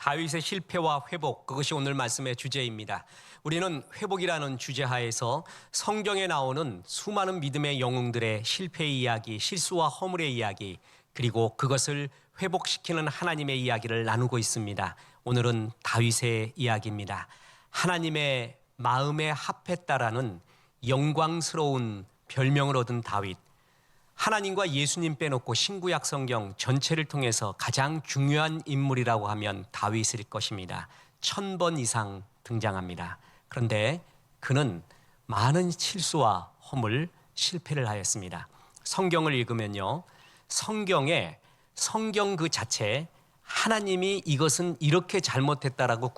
다윗의 실패와 회복, 그것이 오늘 말씀의 주제입니다. 우리는 회복이라는 주제 하에서 성경에 나오는 수많은 믿음의 영웅들의 실패의 이야기, 실수와 허물의 이야기, 그리고 그것을 회복시키는 하나님의 이야기를 나누고 있습니다. 오늘은 다윗의 이야기입니다. 하나님의 마음에 합했다라는 영광스러운 별명을 얻은 다윗. 하나님과 예수님 빼놓고 신구약 성경 전체를 통해서 가장 중요한 인물이라고 하면 다윗일 것입니다. 1000번 이상 등장합니다. 그런데 그는 많은 실수와 허물, 실패를 하였습니다. 성경을 읽으면요, 성경 그 자체에 하나님이 이것은 이렇게 잘못했다라고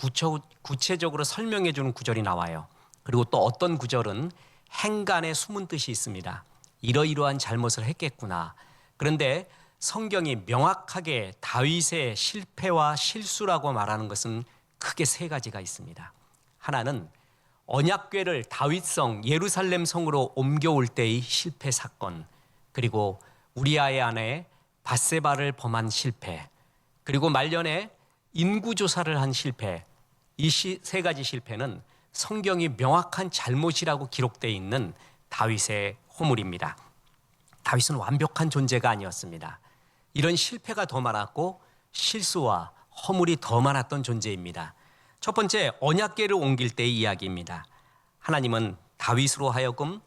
구체적으로 설명해 주는 구절이 나와요. 그리고 또 어떤 구절은 행간에 숨은 뜻이 있습니다. 이러이러한 잘못을 했겠구나. 그런데 성경이 명확하게 다윗의 실패와 실수라고 말하는 것은 크게 세 가지가 있습니다. 하나는 언약궤를 다윗성 예루살렘 성으로 옮겨올 때의 실패 사건, 그리고 우리아의 아내 밧세바를 범한 실패, 그리고 말년에 인구조사를 한 실패. 이 세 가지 실패는 성경이 명확한 잘못이라고 기록되어 있는 다윗의 허물입니다. 다윗은 완벽한 존재가 아니었습니다. 이런 실패가 더 많았고 실수와 허물이 더 많았던 존재입니다. 첫 번째, 언약궤를 옮길 때의 이야기입니다. 하나님은 다윗으로 하여금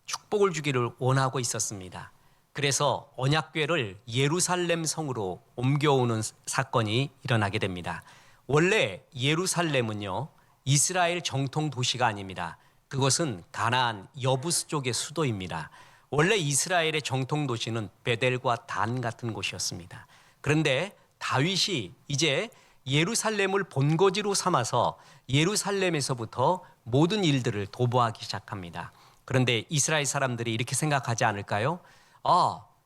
축복을 주기를 원하고 있었습니다. 그래서 언약궤를 예루살렘 성으로 옮겨오는 사건이 일어나게 됩니다. 원래 예루살렘은요, 이스라엘 정통 도시가 아닙니다. 그것은 가나안 여부스 쪽의 수도입니다. 원래 이스라엘의 정통 도시는 베델과 단 같은 곳이었습니다. 그런데 다윗이 이제 예루살렘을 본거지로 삼아서 예루살렘에서부터 모든 일들을 도모하기 시작합니다. 그런데 이스라엘 사람들이 이렇게 생각하지 않을까요?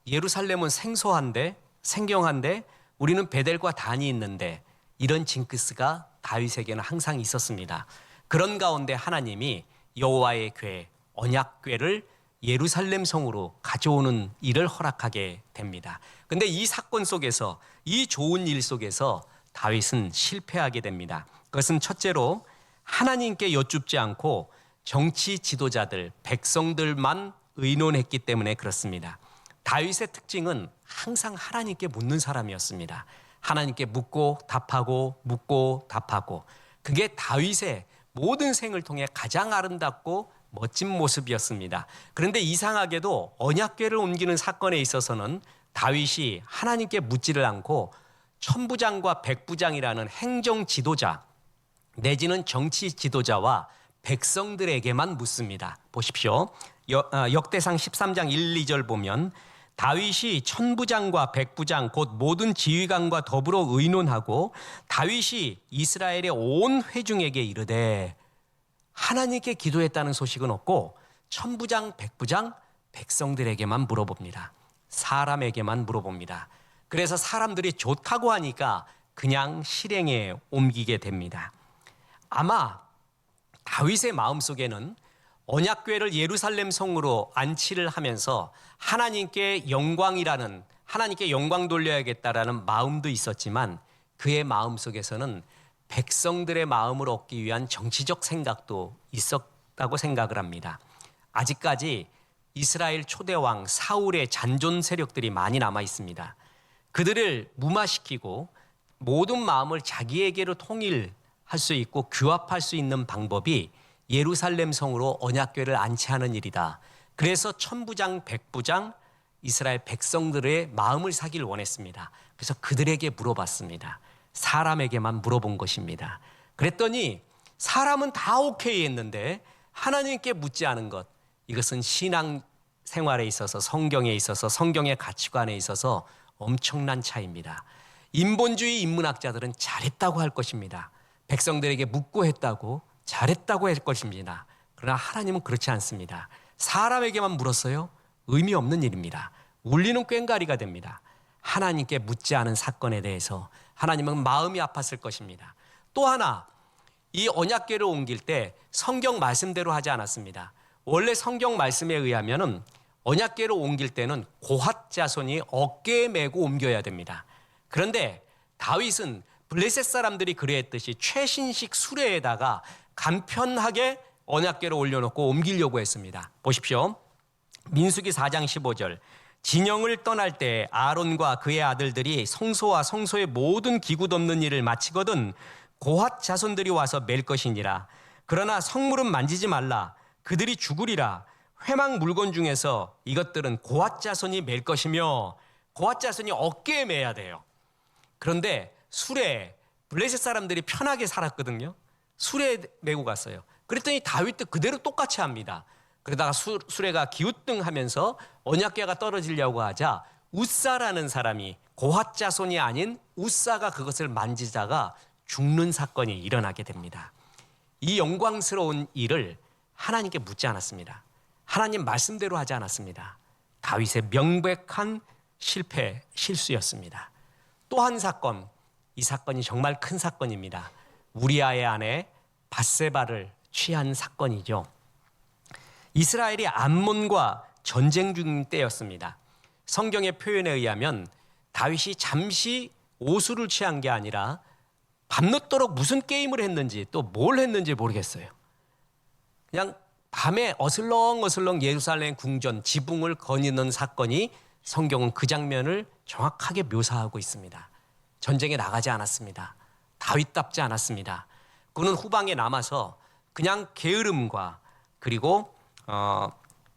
예루살렘은 생소한데, 생경한데 우리는 베델과 단이 있는데, 이런 징크스가 다윗에게는 항상 있었습니다. 그런 가운데 하나님이 여호와의 궤, 언약궤를 예루살렘 성으로 가져오는 일을 허락하게 됩니다. 그런데 이 사건 속에서, 이 좋은 일 속에서 다윗은 실패하게 됩니다. 그것은 첫째로 하나님께 여쭙지 않고 정치 지도자들, 백성들만 의논했기 때문에 그렇습니다. 다윗의 특징은 항상 하나님께 묻는 사람이었습니다. 하나님께 묻고 답하고 묻고 답하고, 그게 다윗의 모든 생을 통해 가장 아름답고 멋진 모습이었습니다. 그런데 이상하게도 언약궤를 옮기는 사건에 있어서는 다윗이 하나님께 묻지를 않고 천부장과 백부장이라는 행정 지도자 내지는 정치 지도자와 백성들에게만 묻습니다. 보십시오. 역대상 13장 1, 2절 보면 다윗이 천부장과 백부장 곧 모든 지휘관과 더불어 의논하고 다윗이 이스라엘의 온 회중에게 이르되, 하나님께 기도했다는 소식은 없고 천부장, 백부장, 백성들에게만 물어봅니다. 사람에게만 물어봅니다. 그래서 사람들이 좋다고 하니까 그냥 실행에 옮기게 됩니다. 아마 다윗의 마음속에는 언약궤를 예루살렘 성으로 안치를 하면서 하나님께 영광 돌려야겠다라는 마음도 있었지만, 그의 마음속에서는 백성들의 마음을 얻기 위한 정치적 생각도 있었다고 생각을 합니다. 아직까지 이스라엘 초대왕 사울의 잔존 세력들이 많이 남아 있습니다. 그들을 무마시키고 모든 마음을 자기에게로 통일할 수 있고 규합할 수 있는 방법이 예루살렘 성으로 언약궤를 안치하는 일이다. 그래서 천부장, 백부장, 이스라엘 백성들의 마음을 사기를 원했습니다. 그래서 그들에게 물어봤습니다. 사람에게만 물어본 것입니다. 그랬더니 사람은 다 오케이 했는데 하나님께 묻지 않은 것, 이것은 신앙 생활에 있어서, 성경에 있어서, 성경의 가치관에 있어서 엄청난 차이입니다. 인본주의 인문학자들은 잘했다고 할 것입니다. 백성들에게 묻고 했다고, 잘했다고 할 것입니다. 그러나 하나님은 그렇지 않습니다. 사람에게만 물었어요? 의미 없는 일입니다. 울리는 꽹과리가 됩니다. 하나님께 묻지 않은 사건에 대해서 하나님은 마음이 아팠을 것입니다. 또 하나, 이 언약궤를 옮길 때 성경 말씀대로 하지 않았습니다. 원래 성경 말씀에 의하면 언약궤를 옮길 때는 고핫 자손이 어깨에 메고 옮겨야 됩니다. 그런데 다윗은 블레셋 사람들이 그래했듯이 최신식 수레에다가 간편하게 언약궤를 올려놓고 옮기려고 했습니다. 보십시오. 민수기 4장 15절. 진영을 떠날 때 아론과 그의 아들들이 성소와 성소의 모든 기구 덮는 일을 마치거든 고핫 자손들이 와서 맬 것이니라. 그러나 성물은 만지지 말라. 그들이 죽으리라. 회막 물건 중에서 이것들은 고핫 자손이 맬 것이며, 고핫 자손이 어깨에 매야 돼요. 그런데 수레에 블레셋 사람들이 편하게 살았거든요. 수레에 메고 갔어요. 그랬더니 다윗도 그대로 똑같이 합니다. 그러다가 수레가 기우뚱하면서 언약궤가 떨어지려고 하자 우사라는 사람이 고핫 자손이 아닌 우사가 그것을 만지다가 죽는 사건이 일어나게 됩니다. 이 영광스러운 일을 하나님께 묻지 않았습니다. 하나님 말씀대로 하지 않았습니다. 다윗의 명백한 실수였습니다. 또 한 사건, 이 사건이 정말 큰 사건입니다. 우리아의 아내 밧세바를 취한 사건이죠. 이스라엘이 암몬과 전쟁 중인 때였습니다. 성경의 표현에 의하면 다윗이 잠시 오수를 취한 게 아니라 밤늦도록 무슨 게임을 했는지 또 뭘 했는지 모르겠어요. 그냥 밤에 어슬렁어슬렁 예루살렘 궁전 지붕을 거니는 사건이 성경은 그 장면을 정확하게 묘사하고 있습니다. 전쟁에 나가지 않았습니다. 다윗답지 않았습니다. 그는 후방에 남아서 그냥 게으름과 그리고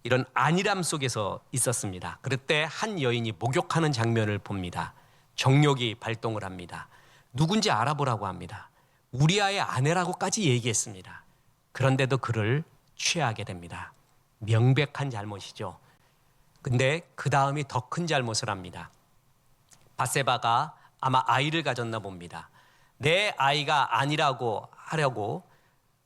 이런 안일함 속에서 있었습니다. 그럴 때 한 여인이 목욕하는 장면을 봅니다. 정욕이 발동을 합니다. 누군지 알아보라고 합니다. 우리아의 아내라고까지 얘기했습니다. 그런데도 그를 취하게 됩니다. 명백한 잘못이죠. 근데 그 다음이 더 큰 잘못을 합니다. 밧세바가 아마 아이를 가졌나 봅니다. 내 아이가 아니라고 하려고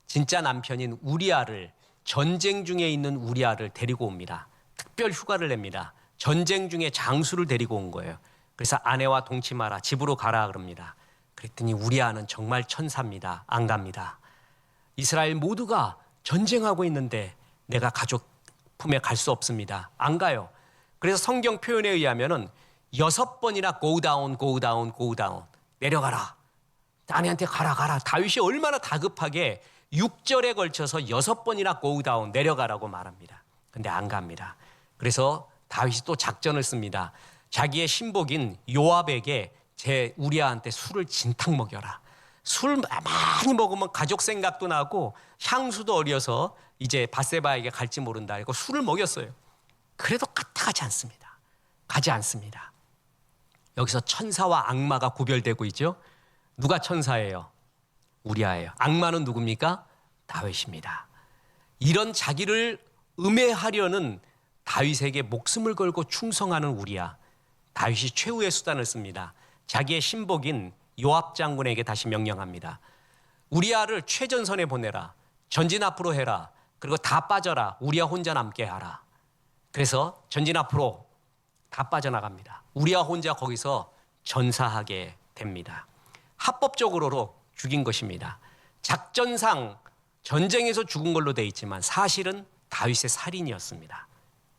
진짜 남편인 우리아를, 전쟁 중에 있는 우리아를 데리고 옵니다. 특별 휴가를 냅니다. 전쟁 중에 장수를 데리고 온 거예요. 그래서 아내와 동침하라, 집으로 가라 그럽니다. 그랬더니 우리아는 정말 천사입니다. 안 갑니다. 이스라엘 모두가 전쟁하고 있는데 내가 가족 품에 갈 수 없습니다. 안 가요. 그래서 성경 표현에 의하면은 6번이나 go down, go down, go down. 내려가라. 아내한테 가라. 다윗이 얼마나 다급하게 6절에 걸쳐서 6번이나 go down, 내려가라고 말합니다. 근데 안 갑니다. 그래서 다윗이 또 작전을 씁니다. 자기의 신복인 요압에게 제 우리아한테 술을 진탕 먹여라. 술 많이 먹으면 가족 생각도 나고 향수도 어려서 이제 밧세바에게 갈지 모른다. 그리고 술을 먹였어요. 그래도 가지 않습니다. 가지 않습니다. 여기서 천사와 악마가 구별되고 있죠. 누가 천사예요? 우리아예요. 악마는 누굽니까? 다윗입니다. 이런 자기를 음해하려는 다윗에게 목숨을 걸고 충성하는 우리아. 다윗이 최후의 수단을 씁니다. 자기의 신복인 요압 장군에게 다시 명령합니다. 우리아를 최전선에 보내라. 전진 앞으로 해라. 그리고 다 빠져라. 우리아 혼자 남게 하라. 그래서 전진 앞으로 다 빠져나갑니다. 우리아 혼자 거기서 전사하게 됩니다. 합법적으로 죽인 것입니다. 작전상 전쟁에서 죽은 걸로 돼 있지만 사실은 다윗의 살인이었습니다.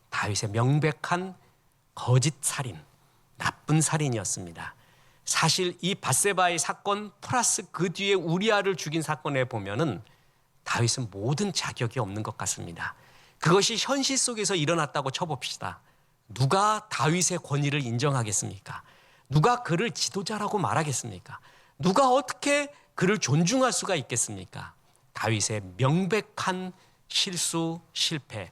다윗의 명백한 거짓 살인, 나쁜 살인이었습니다. 사실 이 밧세바의 사건 플러스 그 뒤에 우리아를 죽인 사건에 보면은 다윗은 모든 자격이 없는 것 같습니다. 그것이 현실 속에서 일어났다고 쳐봅시다. 누가 다윗의 권위를 인정하겠습니까? 누가 그를 지도자라고 말하겠습니까? 누가 어떻게 그를 존중할 수가 있겠습니까? 다윗의 명백한 실수, 실패.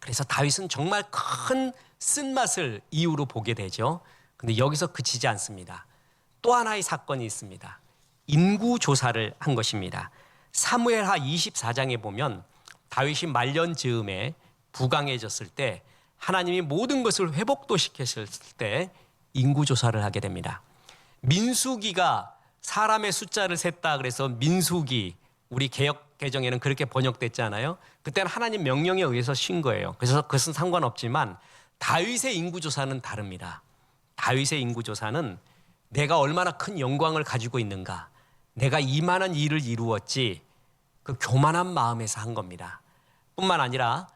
그래서 다윗은 정말 큰 쓴맛을 이후로 보게 되죠. 근데 여기서 그치지 않습니다. 또 하나의 사건이 있습니다. 인구조사를 한 것입니다. 사무엘하 24장에 보면 다윗이 말년 즈음에 부강해졌을 때 하나님이 모든 것을 회복도 시켰을 때 인구조사를 하게 됩니다. 민수기가 사람의 숫자를 셌다 그래서 민수기, 우리 개역 개정에는 그렇게 번역됐잖아요. 그때는 하나님 명령에 의해서 쉰 거예요. 그래서 그것은 상관없지만 다윗의 인구조사는 다릅니다. 다윗의 인구조사는 내가 얼마나 큰 영광을 가지고 있는가, 내가 이만한 일을 이루었지, 그 교만한 마음에서 한 겁니다. 뿐만 아니라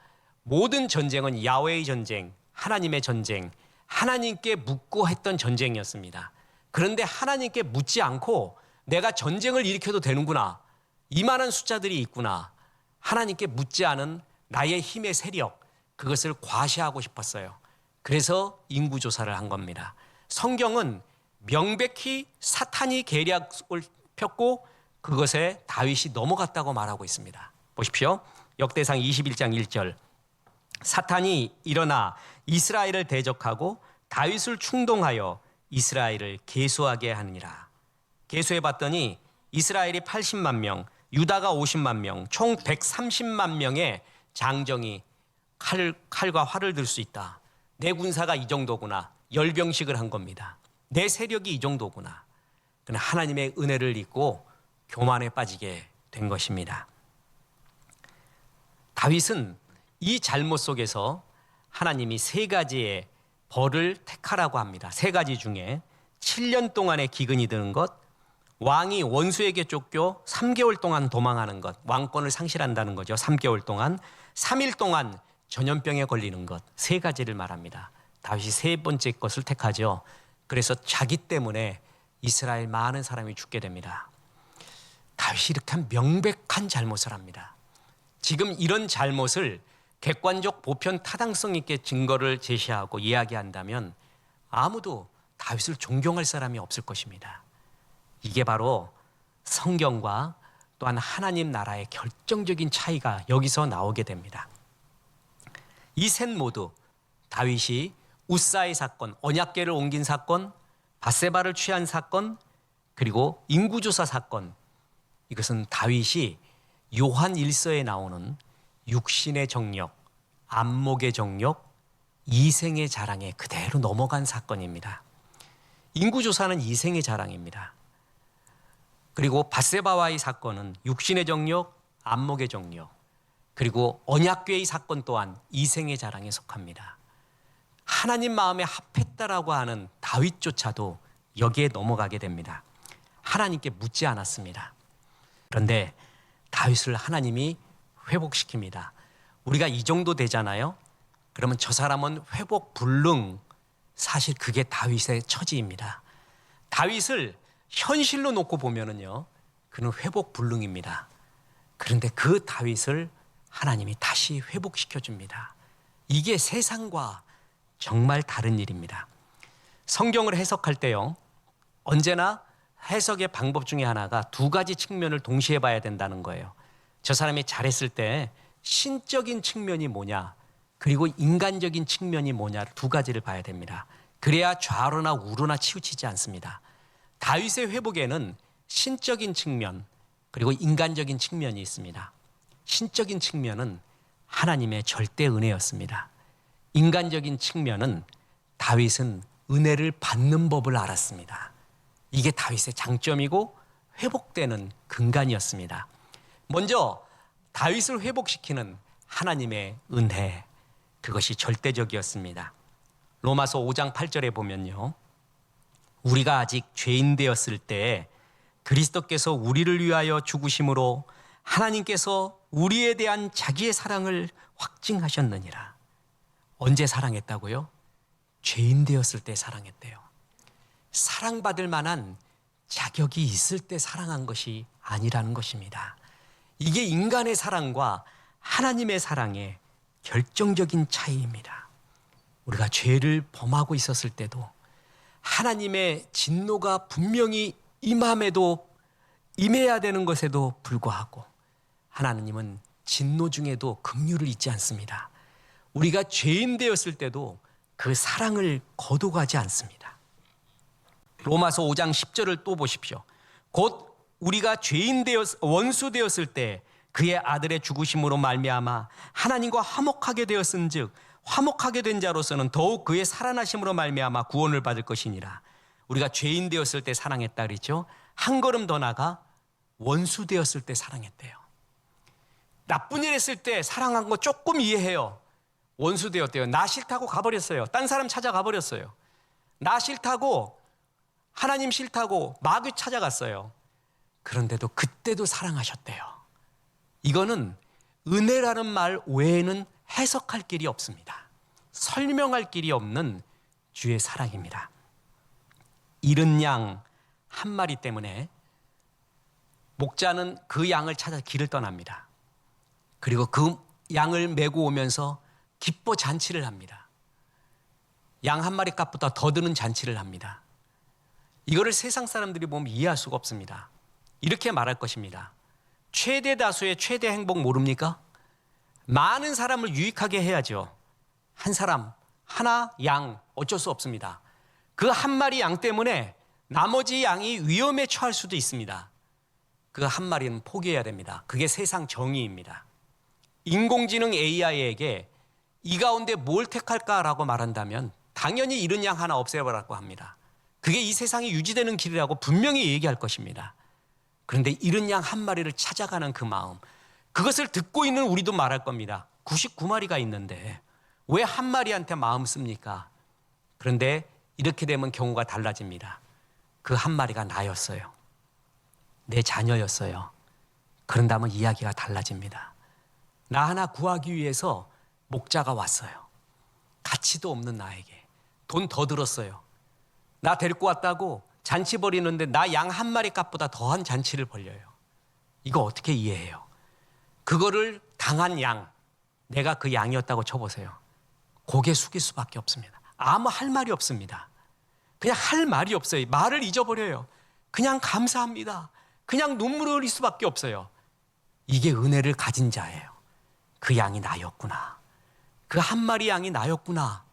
모든 전쟁은 야훼의 전쟁, 하나님의 전쟁, 하나님께 묻고 했던 전쟁이었습니다. 그런데 하나님께 묻지 않고 내가 전쟁을 일으켜도 되는구나, 이만한 숫자들이 있구나, 하나님께 묻지 않은 나의 힘의 세력, 그것을 과시하고 싶었어요. 그래서 인구조사를 한 겁니다. 성경은 명백히 사탄이 계략을 폈고 그것에 다윗이 넘어갔다고 말하고 있습니다. 보십시오. 역대상 21장 1절. 사탄이 일어나 이스라엘을 대적하고 다윗을 충동하여 이스라엘을 계수하게 하느니라. 계수해 봤더니 이스라엘이 80만 명, 유다가 50만 명, 총 130만 명의 장정이 칼과 활을 들 수 있다. 내 군사가 이 정도구나. 열병식을 한 겁니다. 내 세력이 이 정도구나. 그는 하나님의 은혜를 잊고 교만에 빠지게 된 것입니다. 다윗은 이 잘못 속에서 하나님이 세 가지의 벌을 택하라고 합니다. 세 가지 중에 7년 동안의 기근이 드는 것, 왕이 원수에게 쫓겨 3개월 동안 도망하는 것, 왕권을 상실한다는 거죠. 3개월 동안, 3일 동안 전염병에 걸리는 것, 세 가지를 말합니다. 다윗이 세 번째 것을 택하죠. 그래서 자기 때문에 이스라엘 많은 사람이 죽게 됩니다. 다윗이 이렇게 한 명백한 잘못을 합니다. 지금 이런 잘못을 객관적 보편 타당성 있게 증거를 제시하고 이야기한다면 아무도 다윗을 존경할 사람이 없을 것입니다. 이게 바로 성경과 또한 하나님 나라의 결정적인 차이가 여기서 나오게 됩니다. 이 셋 모두 다윗이 우사의 사건, 언약궤를 옮긴 사건, 밧세바를 취한 사건, 그리고 인구조사 사건, 이것은 다윗이 요한 1서에 나오는 육신의 정력, 안목의 정력, 이생의 자랑에 그대로 넘어간 사건입니다. 인구조사는 이생의 자랑입니다. 그리고 밧세바와의 사건은 육신의 정력, 안목의 정력, 그리고 언약궤의 사건 또한 이생의 자랑에 속합니다. 하나님 마음에 합했다라고 하는 다윗조차도 여기에 넘어가게 됩니다. 하나님께 묻지 않았습니다. 그런데 다윗을 하나님이 회복시킵니다. 우리가 이 정도 되잖아요. 그러면 저 사람은 회복 불능. 사실 그게 다윗의 처지입니다. 다윗을 현실로 놓고 보면은요, 그는 회복 불능입니다. 그런데 그 다윗을 하나님이 다시 회복시켜 줍니다. 이게 세상과 정말 다른 일입니다. 성경을 해석할 때요, 언제나 해석의 방법 중에 하나가 두 가지 측면을 동시에 봐야 된다는 거예요. 저 사람이 잘했을 때 신적인 측면이 뭐냐, 그리고 인간적인 측면이 뭐냐, 두 가지를 봐야 됩니다. 그래야 좌로나 우로나 치우치지 않습니다. 다윗의 회복에는 신적인 측면, 그리고 인간적인 측면이 있습니다. 신적인 측면은 하나님의 절대 은혜였습니다. 인간적인 측면은 다윗은 은혜를 받는 법을 알았습니다. 이게 다윗의 장점이고 회복되는 근간이었습니다. 먼저 다윗을 회복시키는 하나님의 은혜, 그것이 절대적이었습니다. 로마서 5장 8절에 보면요, 우리가 아직 죄인 되었을 때 그리스도께서 우리를 위하여 죽으심으로 하나님께서 우리에 대한 자기의 사랑을 확증하셨느니라. 언제 사랑했다고요? 죄인 되었을 때 사랑했대요. 사랑받을 만한 자격이 있을 때 사랑한 것이 아니라는 것입니다. 이게 인간의 사랑과 하나님의 사랑의 결정적인 차이입니다. 우리가 죄를 범하고 있었을 때도 하나님의 진노가 분명히 임함에도, 임해야 되는 것에도 불구하고 하나님은 진노 중에도 긍휼을 잊지 않습니다. 우리가 죄인 되었을 때도 그 사랑을 거둬가지 않습니다. 로마서 5장 10절을 또 보십시오. 곧 우리가 죄인 원수 되었을 때 그의 아들의 죽으심으로 말미암아 하나님과 화목하게 되었은즉 화목하게 된 자로서는 더욱 그의 살아나심으로 말미암아 구원을 받을 것이니라. 우리가 죄인 되었을 때 사랑했다 그랬죠. 한 걸음 더 나가 원수 되었을 때 사랑했대요. 나쁜 일 했을 때 사랑한 거 조금 이해해요. 원수 되었대요. 나 싫다고 가버렸어요. 딴 사람 찾아가 버렸어요. 나 싫다고, 하나님 싫다고 마귀 찾아갔어요. 그런데도 그때도 사랑하셨대요. 이거는 은혜라는 말 외에는 해석할 길이 없습니다. 설명할 길이 없는 주의 사랑입니다. 잃은 양 한 마리 때문에 목자는 그 양을 찾아 길을 떠납니다. 그리고 그 양을 메고 오면서 기뻐 잔치를 합니다. 양 한 마리 값보다 더 드는 잔치를 합니다. 이거를 세상 사람들이 보면 이해할 수가 없습니다. 이렇게 말할 것입니다. 최대 다수의 최대 행복 모릅니까? 많은 사람을 유익하게 해야죠. 한 사람, 하나, 양 어쩔 수 없습니다. 그 한 마리 양 때문에 나머지 양이 위험에 처할 수도 있습니다. 그 한 마리는 포기해야 됩니다. 그게 세상 정의입니다. 인공지능 AI에게 이 가운데 뭘 택할까라고 말한다면 당연히 잃은 양 하나 없애버리라고 합니다. 그게 이 세상이 유지되는 길이라고 분명히 얘기할 것입니다. 그런데 잃은 양 한 마리를 찾아가는 그 마음, 그것을 듣고 있는 우리도 말할 겁니다. 99마리가 있는데 왜 한 마리한테 마음 씁니까? 그런데 이렇게 되면 경우가 달라집니다. 그 한 마리가 나였어요. 내 자녀였어요. 그런다면 이야기가 달라집니다. 나 하나 구하기 위해서 목자가 왔어요. 가치도 없는 나에게 돈 더 들었어요. 나 데리고 왔다고 잔치 벌이는데 나 양 한 마리 값보다 더한 잔치를 벌려요. 이거 어떻게 이해해요? 그거를 당한 양, 내가 그 양이었다고 쳐보세요. 고개 숙일 수밖에 없습니다. 아무 할 말이 없습니다. 그냥 할 말이 없어요. 말을 잊어버려요. 그냥 감사합니다. 그냥 눈물을 흘릴 수밖에 없어요. 이게 은혜를 가진 자예요. 그 양이 나였구나. 그 한 마리 양이 나였구나.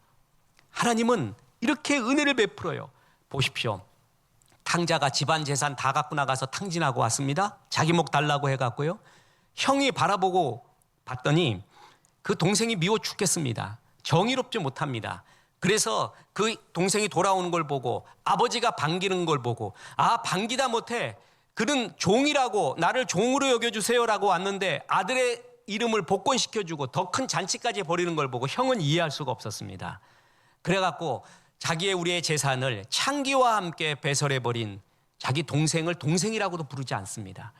하나님은 이렇게 은혜를 베풀어요. 보십시오. 탕자가 집안 재산 다 갖고 나가서 탕진하고 왔습니다. 자기 목 달라고 해갖고요. 형이 바라보고 봤더니 그 동생이 미워 죽겠습니다. 정의롭지 못합니다. 그래서 그 동생이 돌아오는 걸 보고 아버지가 반기는 걸 보고 반기다 못해 그는 종이라고 나를 종으로 여겨주세요라고 왔는데 아들의 이름을 복권시켜주고 더 큰 잔치까지 벌이는 걸 보고 형은 이해할 수가 없었습니다. 그래갖고 자기의 우리의 재산을 창기와 함께 배설해버린 자기 동생을 동생이라고도 부르지 않습니다.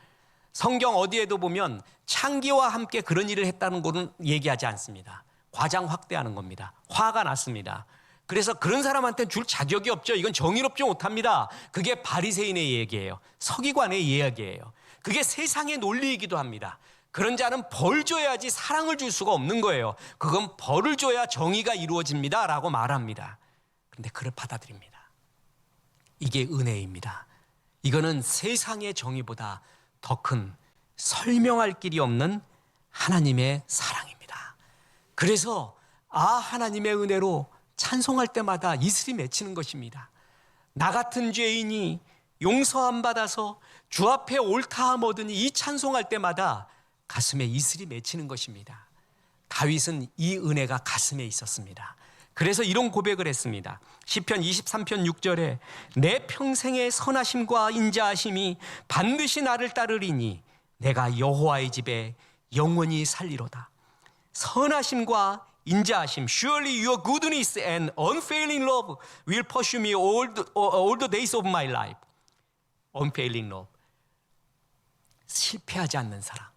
성경 어디에도 보면 창기와 함께 그런 일을 했다는 것은 얘기하지 않습니다. 과장 확대하는 겁니다. 화가 났습니다. 그래서 그런 사람한테는 줄 자격이 없죠. 이건 정의롭지 못합니다. 그게 바리새인의 얘기예요. 서기관의 이야기예요. 그게 세상의 논리이기도 합니다. 그런 자는 벌 줘야지 사랑을 줄 수가 없는 거예요. 그건 벌을 줘야 정의가 이루어집니다 라고 말합니다. 그런데 그를 받아들입니다. 이게 은혜입니다. 이거는 세상의 정의보다 더 큰 설명할 길이 없는 하나님의 사랑입니다. 그래서 하나님의 은혜로 찬송할 때마다 이슬이 맺히는 것입니다. 나 같은 죄인이 용서함 받아서 주 앞에 옳다함 얻으니 이 찬송할 때마다 가슴에 이슬이 맺히는 것입니다. 다윗은 이 은혜가 가슴에 있었습니다. 그래서 이런 고백을 했습니다. 시편 23편 6절에 내 평생의 선하심과 인자하심이 반드시 나를 따르리니 내가 여호와의 집에 영원히 살리로다. 선하심과 인자하심, surely your goodness and unfailing love will pursue me all the days of my life. unfailing love. 실패하지 않는 사랑.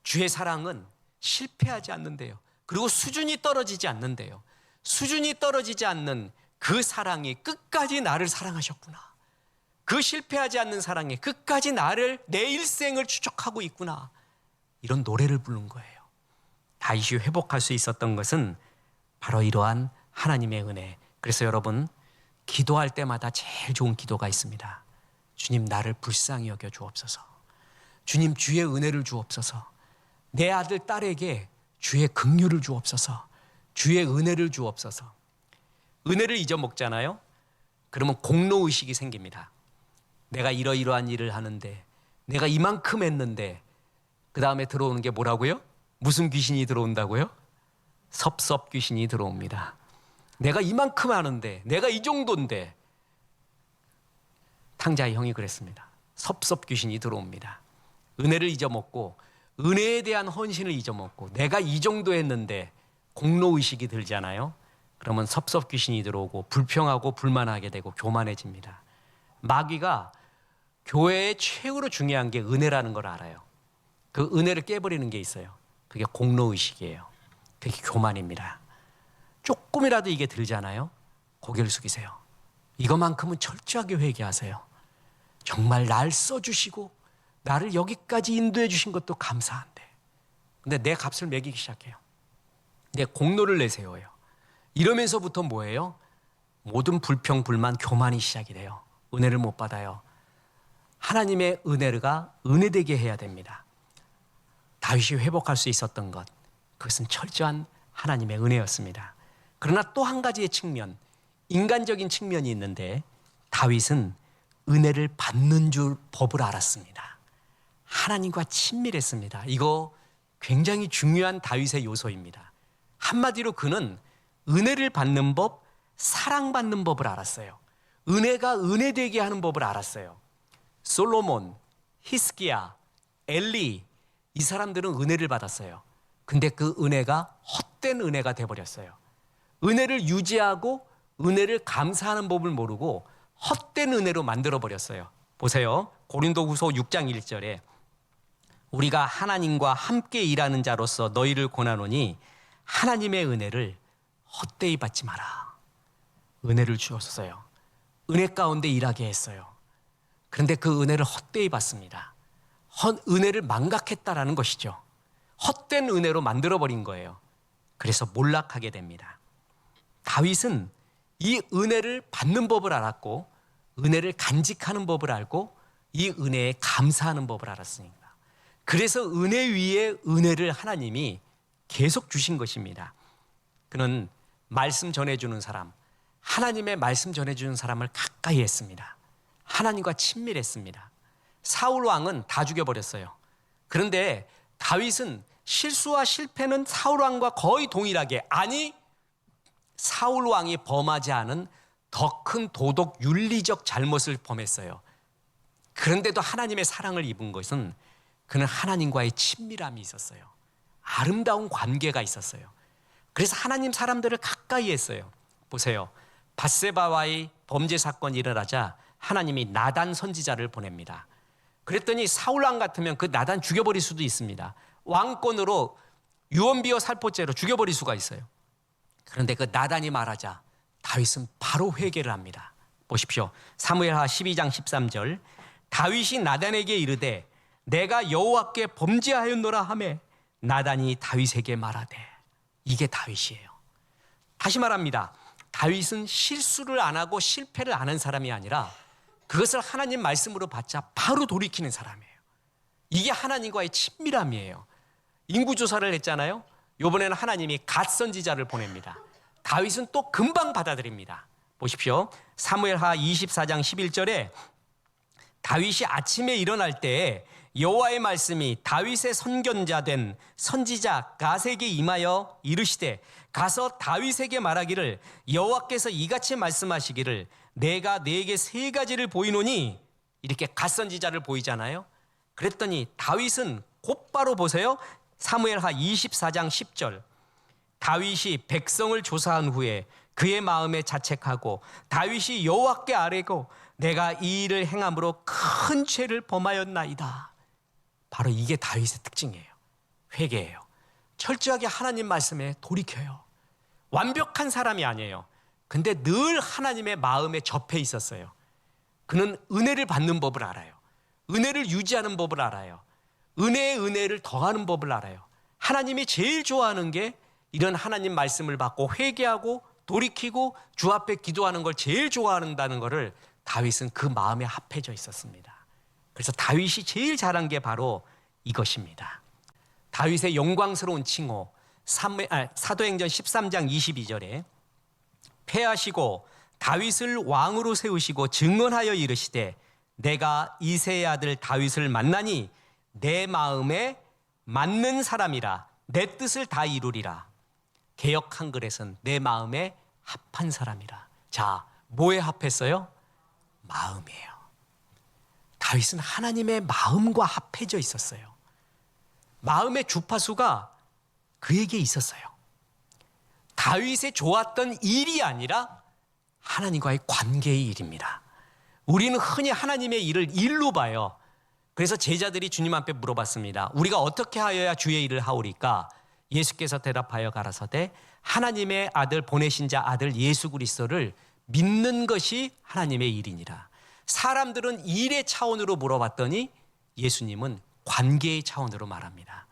주의 사랑은 실패하지 않는데요. 그리고 수준이 떨어지지 않는데요. 수준이 떨어지지 않는 그 사랑이 끝까지 나를 사랑하셨구나. 그 실패하지 않는 사랑이 끝까지 내 일생을 추적하고 있구나. 이런 노래를 부른 거예요. 다윗이 회복할 수 있었던 것은 바로 이러한 하나님의 은혜. 그래서 여러분, 기도할 때마다 제일 좋은 기도가 있습니다. 주님, 나를 불쌍히 여겨 주옵소서. 주님, 주의 은혜를 주옵소서. 내 아들, 딸에게 주의 긍휼을 주옵소서. 주의 은혜를 주옵소서. 은혜를 잊어먹잖아요. 그러면 공로의식이 생깁니다. 내가 이러이러한 일을 하는데, 내가 이만큼 했는데, 그 다음에 들어오는 게 뭐라고요? 무슨 귀신이 들어온다고요? 섭섭 귀신이 들어옵니다. 내가 이만큼 하는데, 내가 이 정도인데. 탕자의 형이 그랬습니다. 섭섭 귀신이 들어옵니다. 은혜를 잊어먹고 은혜에 대한 헌신을 잊어먹고 내가 이 정도 했는데 공로의식이 들잖아요. 그러면 섭섭 귀신이 들어오고 불평하고 불만하게 되고 교만해집니다. 마귀가 교회의 최고로 중요한 게 은혜라는 걸 알아요. 그 은혜를 깨버리는 게 있어요. 그게 공로의식이에요. 그게 교만입니다. 조금이라도 이게 들잖아요. 고개를 숙이세요. 이것만큼은 철저하게 회개하세요. 정말 날 써주시고 나를 여기까지 인도해 주신 것도 감사한데, 근데 내 값을 매기기 시작해요. 내 공로를 내세워요. 이러면서부터 뭐예요? 모든 불평, 불만, 교만이 시작이 돼요. 은혜를 못 받아요. 하나님의 은혜가 은혜되게 해야 됩니다. 다윗이 회복할 수 있었던 것, 그것은 철저한 하나님의 은혜였습니다. 그러나 또 한 가지의 측면, 인간적인 측면이 있는데, 다윗은 은혜를 받는 줄 법을 알았습니다. 하나님과 친밀했습니다. 이거 굉장히 중요한 다윗의 요소입니다. 한마디로 그는 은혜를 받는 법, 사랑받는 법을 알았어요. 은혜가 은혜되게 하는 법을 알았어요. 솔로몬, 히스기야, 엘리, 이 사람들은 은혜를 받았어요. 근데 그 은혜가 헛된 은혜가 돼버렸어요. 은혜를 유지하고 은혜를 감사하는 법을 모르고 헛된 은혜로 만들어버렸어요. 보세요. 고린도후서 6장 1절에 우리가 하나님과 함께 일하는 자로서 너희를 권하노니 하나님의 은혜를 헛되이 받지 마라. 은혜를 주었어요. 은혜 가운데 일하게 했어요. 그런데 그 은혜를 헛되이 받습니다. 은혜를 망각했다라는 것이죠. 헛된 은혜로 만들어버린 거예요. 그래서 몰락하게 됩니다. 다윗은 이 은혜를 받는 법을 알았고 은혜를 간직하는 법을 알고 이 은혜에 감사하는 법을 알았으니까. 그래서 은혜 위에 은혜를 하나님이 계속 주신 것입니다. 그는 말씀 전해주는 사람, 하나님의 말씀 전해주는 사람을 가까이 했습니다. 하나님과 친밀했습니다. 사울 왕은 다 죽여버렸어요. 그런데 다윗은 실수와 실패는 사울 왕과 거의 동일하게, 아니 사울 왕이 범하지 않은 더 큰 도덕 윤리적 잘못을 범했어요. 그런데도 하나님의 사랑을 입은 것은 그는 하나님과의 친밀함이 있었어요. 아름다운 관계가 있었어요. 그래서 하나님 사람들을 가까이 했어요. 보세요. 밧세바와의 범죄 사건이 일어나자 하나님이 나단 선지자를 보냅니다. 그랬더니 사울 왕 같으면 그 나단 죽여버릴 수도 있습니다. 왕권으로 유언비어 살포죄로 죽여버릴 수가 있어요. 그런데 그 나단이 말하자 다윗은 바로 회개를 합니다. 보십시오. 사무엘하 12장 13절 다윗이 나단에게 이르되 내가 여호와께 범죄하였노라 하매 나단이 다윗에게 말하되. 이게 다윗이에요. 다시 말합니다. 다윗은 실수를 안 하고 실패를 안 한 사람이 아니라 그것을 하나님 말씀으로 받자 바로 돌이키는 사람이에요. 이게 하나님과의 친밀함이에요. 인구조사를 했잖아요. 이번에는 하나님이 갓 선지자를 보냅니다. 다윗은 또 금방 받아들입니다. 보십시오. 사무엘하 24장 11절에 다윗이 아침에 일어날 때에 여호와의 말씀이 다윗의 선견자 된 선지자 갓에게 임하여 이르시되 가서 다윗에게 말하기를 여호와께서 이같이 말씀하시기를 내가 네게 세 가지를 보이노니, 이렇게 갓 선지자를 보이잖아요. 그랬더니 다윗은 곧바로 보세요. 사무엘하 24장 10절 다윗이 백성을 조사한 후에 그의 마음에 자책하고 다윗이 여호와께 아뢰고 내가 이 일을 행함으로 큰 죄를 범하였나이다. 바로 이게 다윗의 특징이에요. 회개예요. 철저하게 하나님 말씀에 돌이켜요. 완벽한 사람이 아니에요. 근데 늘 하나님의 마음에 접해 있었어요. 그는 은혜를 받는 법을 알아요. 은혜를 유지하는 법을 알아요. 은혜에 은혜를 더하는 법을 알아요. 하나님이 제일 좋아하는 게 이런 하나님 말씀을 받고 회개하고 돌이키고 주 앞에 기도하는 걸 제일 좋아한다는 것을 다윗은 그 마음에 합해져 있었습니다. 그래서 다윗이 제일 잘한 게 바로 이것입니다. 다윗의 영광스러운 칭호, 사도행전 13장 22절에 패하시고 다윗을 왕으로 세우시고 증언하여 이르시되 내가 이새의 아들 다윗을 만나니 내 마음에 맞는 사람이라 내 뜻을 다 이루리라. 개역 한글에서는 내 마음에 합한 사람이라. 자, 뭐에 합했어요? 마음이에요. 다윗은 하나님의 마음과 합해져 있었어요. 마음의 주파수가 그에게 있었어요. 다윗의 좋았던 일이 아니라 하나님과의 관계의 일입니다. 우리는 흔히 하나님의 일을 일로 봐요. 그래서 제자들이 주님 앞에 물어봤습니다. 우리가 어떻게 하여야 주의 일을 하오리까? 예수께서 대답하여 가라사대 하나님의 아들 보내신 자 아들 예수 그리스도를 믿는 것이 하나님의 일이니라. 사람들은 일의 차원으로 물어봤더니 예수님은 관계의 차원으로 말합니다.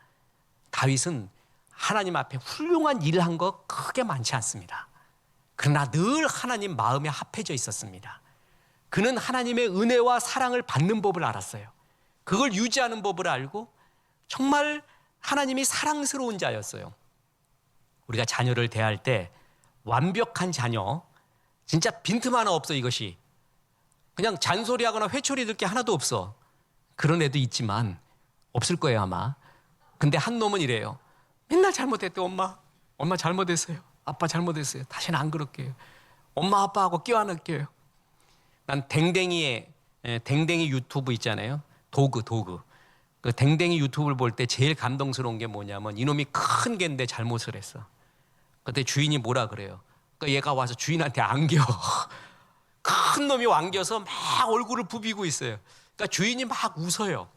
다윗은 하나님 앞에 훌륭한 일을 한 거 크게 많지 않습니다. 그러나 늘 하나님 마음에 합해져 있었습니다. 그는 하나님의 은혜와 사랑을 받는 법을 알았어요. 그걸 유지하는 법을 알고 정말 하나님이 사랑스러운 자였어요. 우리가 자녀를 대할 때 완벽한 자녀, 진짜 빈틈 하나 없어. 이것이 그냥 잔소리하거나 회초리 들 게 하나도 없어. 그런 애도 있지만 없을 거예요 아마. 근데 한 놈은 이래요. 맨날 잘못했대. 엄마 잘못했어요. 아빠 잘못했어요. 다시는 안 그럴게요. 엄마 아빠하고 껴안을게요. 난 댕댕이 유튜브 있잖아요. 도그. 그 댕댕이 유튜브를 볼 때 제일 감동스러운 게 뭐냐면 이놈이 큰 개인데 잘못을 했어. 그때 주인이 뭐라 그래요. 그러니까 얘가 와서 주인한테 안겨. 큰 놈이 안겨서 막 얼굴을 부비고 있어요. 그러니까 주인이 막 웃어요.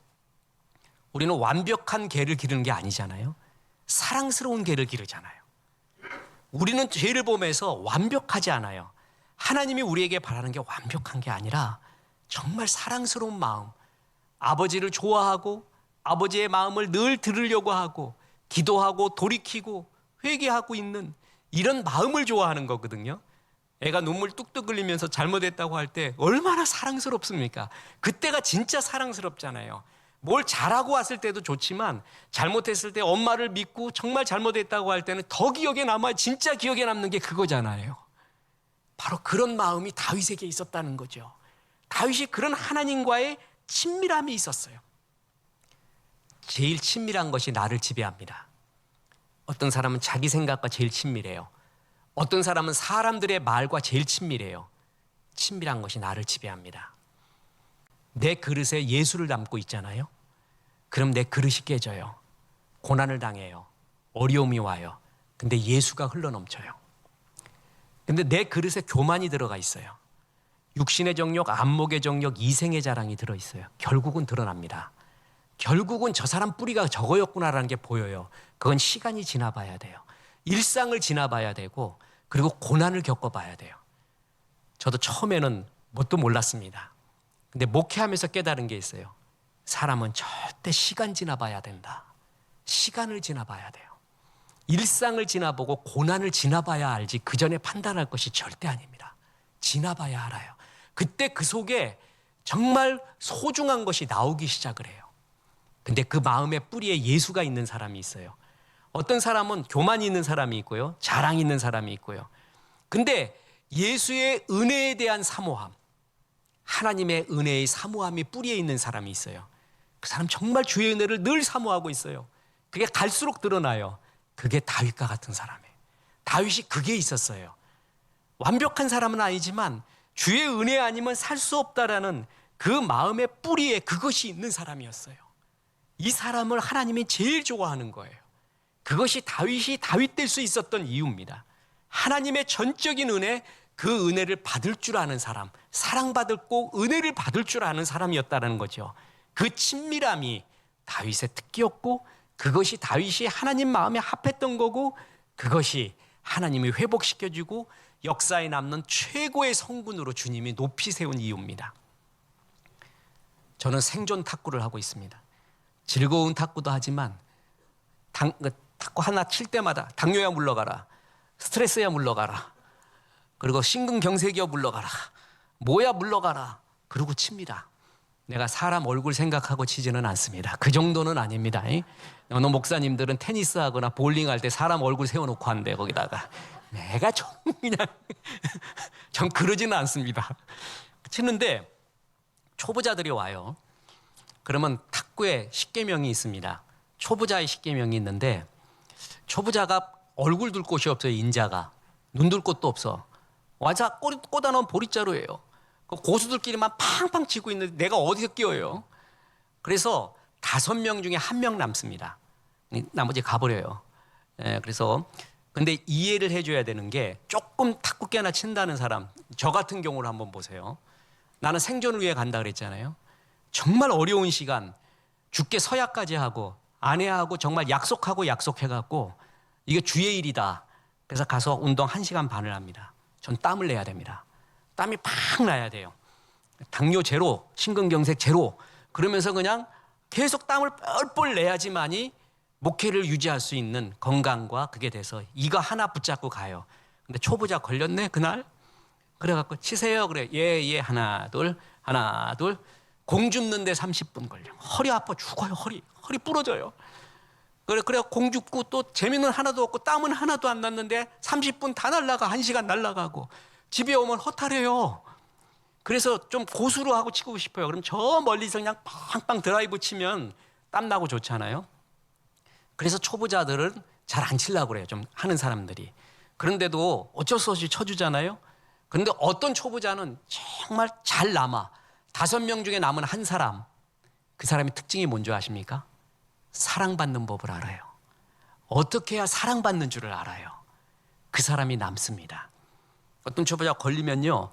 우리는 완벽한 개를 기르는 게 아니잖아요. 사랑스러운 개를 기르잖아요. 우리는 죄를 보면서 완벽하지 않아요. 하나님이 우리에게 바라는 게 완벽한 게 아니라 정말 사랑스러운 마음, 아버지를 좋아하고 아버지의 마음을 늘 들으려고 하고 기도하고 돌이키고 회개하고 있는 이런 마음을 좋아하는 거거든요. 애가 눈물 뚝뚝 흘리면서 잘못했다고 할 때 얼마나 사랑스럽습니까? 그때가 진짜 사랑스럽잖아요. 뭘 잘하고 왔을 때도 좋지만 잘못했을 때 엄마를 믿고 정말 잘못했다고 할 때는 더 기억에 남아. 진짜 기억에 남는 게 그거잖아요. 바로 그런 마음이 다윗에게 있었다는 거죠. 다윗이 그런 하나님과의 친밀함이 있었어요. 제일 친밀한 것이 나를 지배합니다. 어떤 사람은 자기 생각과 제일 친밀해요. 어떤 사람은 사람들의 말과 제일 친밀해요. 친밀한 것이 나를 지배합니다. 내 그릇에 예수를 담고 있잖아요. 그럼 내 그릇이 깨져요. 고난을 당해요. 어려움이 와요. 근데 예수가 흘러넘쳐요. 근데 내 그릇에 교만이 들어가 있어요. 육신의 정욕, 안목의 정욕, 이생의 자랑이 들어있어요. 결국은 드러납니다. 결국은 저 사람 뿌리가 저거였구나라는 게 보여요. 그건 시간이 지나봐야 돼요. 일상을 지나봐야 되고 그리고 고난을 겪어봐야 돼요. 저도 처음에는 뭣도 몰랐습니다. 근데 목회하면서 깨달은 게 있어요. 사람은 절대 시간 지나봐야 된다. 시간을 지나봐야 돼요. 일상을 지나보고 고난을 지나봐야 알지 그 전에 판단할 것이 절대 아닙니다. 지나봐야 알아요. 그때 그 속에 정말 소중한 것이 나오기 시작을 해요. 근데 그 마음의 뿌리에 예수가 있는 사람이 있어요. 어떤 사람은 교만이 있는 사람이 있고요. 자랑이 있는 사람이 있고요. 근데 예수의 은혜에 대한 사모함, 하나님의 은혜의 사모함이 뿌리에 있는 사람이 있어요. 그 사람 정말 주의 은혜를 늘 사모하고 있어요. 그게 갈수록 드러나요. 그게 다윗과 같은 사람이에요. 다윗이 그게 있었어요. 완벽한 사람은 아니지만 주의 은혜 아니면 살 수 없다라는 그 마음의 뿌리에 그것이 있는 사람이었어요. 이 사람을 하나님이 제일 좋아하는 거예요. 그것이 다윗이 다윗 될 수 있었던 이유입니다. 하나님의 전적인 은혜, 그 은혜를 받을 줄 아는 사람, 사랑받고 은혜를 받을 줄 아는 사람이었다는 거죠. 그 친밀함이 다윗의 특기였고 그것이 다윗이 하나님 마음에 합했던 거고 그것이 하나님이 회복시켜주고 역사에 남는 최고의 성군으로 주님이 높이 세운 이유입니다. 저는 생존 탁구를 하고 있습니다. 즐거운 탁구도 하지만 탁구 하나 칠 때마다 당뇨야 물러가라, 스트레스야 물러가라, 그리고 심근경색이야 물러가라, 뭐야 물러가라, 그러고 칩니다. 내가 사람 얼굴 생각하고 치지는 않습니다. 그 정도는 아닙니다. 어느 목사님들은 테니스하거나 볼링할 때 사람 얼굴 세워놓고 한대. 거기다가 내가 좀 그냥 전 그러지는 않습니다. 치는데 초보자들이 와요. 그러면 탁구에 십계명이 있습니다. 초보자의 십계명이 있는데 초보자가 얼굴 둘 곳이 없어요. 인자가 눈 둘 곳도 없어. 와자 꽂아놓은 보릿자루예요. 고수들끼리만 팡팡 치고 있는데 내가 어디서 끼어요. 그래서 5명 중에 1명 남습니다. 나머지 가버려요. 그래서 근데 이해를 해줘야 되는 게 조금 탁구깨나 친다는 사람, 저 같은 경우를 한번 보세요. 나는 생존을 위해 간다 그랬잖아요. 정말 어려운 시간, 죽게 서약까지 하고 아내하고 정말 약속해갖고 이게 주의 일이다. 그래서 가서 운동 1시간 반을 합니다. 전 땀을 내야 됩니다. 땀이 팍 나야 돼요. 당뇨 제로, 심근경색 제로. 그러면서 그냥 계속 땀을 뻘뻘 내야지만이 목회를 유지할 수 있는 건강과 그게 돼서 이거 하나 붙잡고 가요. 근데 초보자 걸렸네 그날. 그래갖고 치세요. 그래. 예, 하나 둘. 공 줍는데 30분 걸려. 허리 아파 죽어요. 허리 부러져요. 그래 공 줍고 또 재미는 하나도 없고 땀은 하나도 안 났는데 30분 다 날라가. 1시간 날라가고 집에 오면 허탈해요. 그래서 좀 고수로 하고 치고 싶어요. 그럼 저 멀리서 그냥 빵빵 드라이브 치면 땀 나고 좋잖아요. 그래서 초보자들은 잘 안 치려고 그래요. 좀 하는 사람들이. 그런데도 어쩔 수 없이 쳐주잖아요. 그런데 어떤 초보자는 정말 잘 남아. 5명 중에 남은 한 사람. 그 사람의 특징이 뭔지 아십니까? 사랑받는 법을 알아요. 어떻게 해야 사랑받는 줄을 알아요. 그 사람이 남습니다. 어떤 초보자 걸리면요,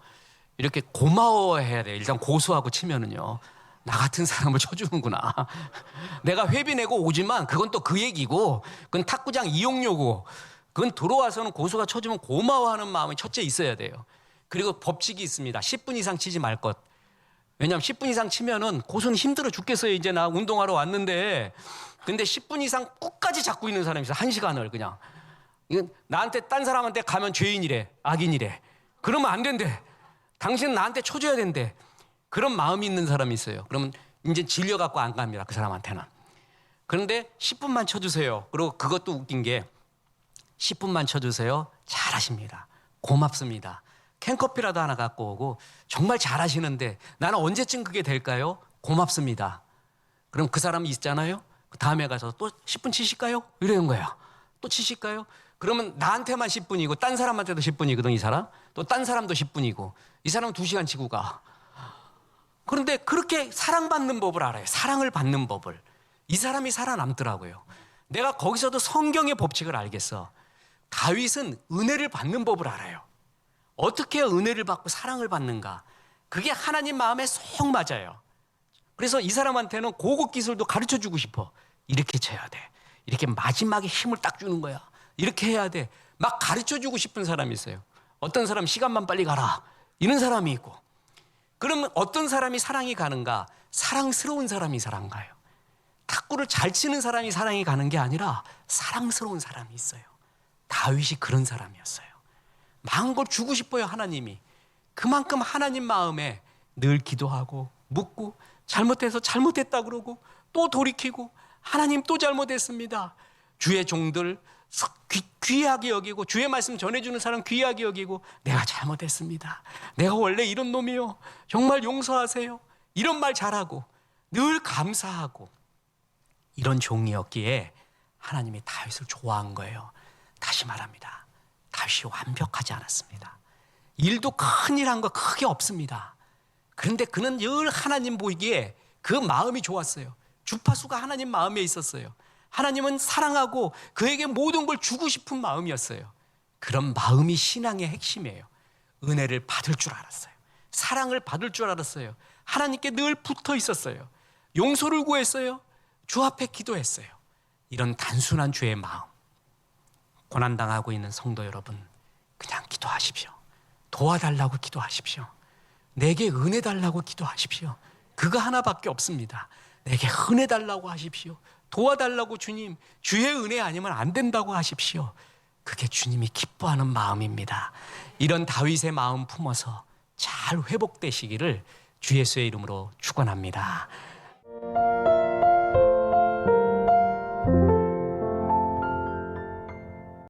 이렇게 고마워해야 돼요. 일단 고소하고 치면은요, 나 같은 사람을 쳐주는구나. 내가 회비 내고 오지만 그건 또 그 얘기고, 그건 탁구장 이용료고, 그건 들어와서는 고수가 쳐주면 고마워하는 마음이 첫째 있어야 돼요. 그리고 법칙이 있습니다. 10분 이상 치지 말 것. 왜냐하면 10분 이상 치면은 고수는 힘들어 죽겠어요. 이제 나 운동하러 왔는데. 근데 10분 이상 끝까지 잡고 있는 사람이 있어. 1시간을 그냥. 이건 나한테 딴 사람한테 가면 죄인이래. 악인이래. 그러면 안 된대. 당신은 나한테 쳐줘야 된대. 그런 마음이 있는 사람이 있어요. 그러면 이제 질려갖고 안 갑니다. 그 사람한테는. 그런데 10분만 쳐주세요. 그리고 그것도 웃긴 게 10분만 쳐주세요. 잘하십니다. 고맙습니다. 캔커피라도 하나 갖고 오고 정말 잘하시는데 나는 언제쯤 그게 될까요? 고맙습니다. 그럼 그 사람이 있잖아요. 그 다음에 가서 또 10분 치실까요? 이러는 거예요. 또 치실까요? 그러면 나한테만 10분이고 딴 사람한테도 10분이거든 이 사람. 또 딴 사람도 10분이고 이 사람은 2시간 치고 가. 그런데 그렇게 사랑받는 법을 알아요. 사랑을 받는 법을. 이 사람이 살아남더라고요. 내가 거기서도 성경의 법칙을 알겠어. 다윗은 은혜를 받는 법을 알아요. 어떻게 은혜를 받고 사랑을 받는가. 그게 하나님 마음에 쏙 맞아요. 그래서 이 사람한테는 고급 기술도 가르쳐주고 싶어. 이렇게 쳐야 돼. 이렇게 마지막에 힘을 딱 주는 거야. 이렇게 해야 돼. 막 가르쳐주고 싶은 사람이 있어요. 어떤 사람 시간만 빨리 가라. 이런 사람이 있고. 그러면 어떤 사람이 사랑이 가는가? 사랑스러운 사람이 사랑 가요. 탁구를 잘 치는 사람이 사랑이 가는 게 아니라 사랑스러운 사람이 있어요. 다윗이 그런 사람이었어요. 마음껏 주고 싶어요, 하나님이. 그만큼 하나님 마음에 늘 기도하고 묻고 잘못해서 잘못했다 그러고 또 돌이키고 하나님 또 잘못했습니다. 주의 종들 귀하게 여기고 주의 말씀 전해주는 사람 귀하게 여기고 내가 잘못했습니다. 내가 원래 이런 놈이요. 정말 용서하세요. 이런 말 잘하고 늘 감사하고 이런 종이었기에 하나님이 다윗을 좋아한 거예요. 다시 말합니다. 다윗이 완벽하지 않았습니다. 일도 큰일 한 거 크게 없습니다. 그런데 그는 늘 하나님 보이기에 그 마음이 좋았어요. 주파수가 하나님 마음에 있었어요. 하나님은 사랑하고 그에게 모든 걸 주고 싶은 마음이었어요. 그런 마음이 신앙의 핵심이에요. 은혜를 받을 줄 알았어요. 사랑을 받을 줄 알았어요. 하나님께 늘 붙어 있었어요. 용서를 구했어요. 주 앞에 기도했어요. 이런 단순한 주의 마음. 고난당하고 있는 성도 여러분, 그냥 기도하십시오. 도와달라고 기도하십시오. 내게 은혜 달라고 기도하십시오. 그거 하나밖에 없습니다. 내게 은혜 달라고 하십시오. 도와달라고 주님, 주의 은혜 아니면 안 된다고 하십시오. 그게 주님이 기뻐하는 마음입니다. 이런 다윗의 마음 품어서 잘 회복되시기를 주 예수의 이름으로 축원합니다.